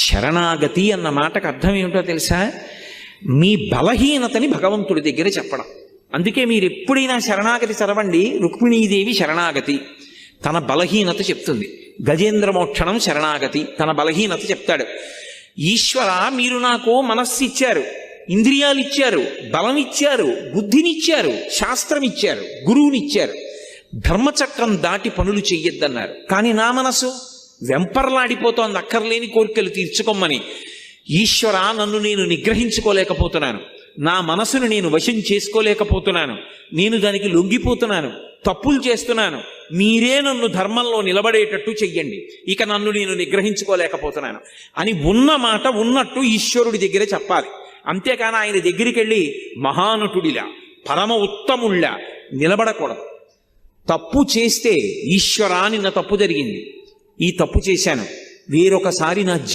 శరణాగతి అన్న మాటకు అర్థం ఏమిటో తెలుసా? మీ బలహీనతని భగవంతుడి దగ్గర చెప్పడం. అందుకే మీరు ఎప్పుడైనా శరణాగతి చదవండి. రుక్మిణీదేవి శరణాగతి తన బలహీనత చెప్తుంది. గజేంద్ర మోక్షణం శరణాగతి తన బలహీనత చెప్తాడు. ఈశ్వర, మీరు నాకు మనస్సు ఇచ్చారు, ఇంద్రియాలు ఇచ్చారు, బలం ఇచ్చారు, బుద్ధినిచ్చారు, శాస్త్రం ఇచ్చారు, గురువునిచ్చారు, ధర్మచక్రం దాటి పనులు చెయ్యొద్దన్నారు. కానీ నా మనసు వెంపర్లాడిపోతోంది అక్కర్లేని కోరికలు తీర్చుకోమని. ఈశ్వర, నన్ను నేను నిగ్రహించుకోలేకపోతున్నాను, నా మనసును నేను వశం చేసుకోలేకపోతున్నాను, నేను దానికి లొంగిపోతున్నాను, తప్పులు చేస్తున్నాను, మీరే నన్ను ధర్మంలో నిలబడేటట్టు చెయ్యండి, ఇక నన్ను నేను నిగ్రహించుకోలేకపోతున్నాను అని ఉన్న మాట ఉన్నట్టు ఈశ్వరుడి దగ్గర చెప్పాలి. అంతేకాని ఆయన దగ్గరికి వెళ్ళి మహానటుడిలా పరమ ఉత్తముళ్ళ నిలబడకూడదు. తప్పు చేస్తే ఈశ్వరా నిన్న తప్పు జరిగింది, ఈ తప్పు చేశాను, వేరొకసారి నా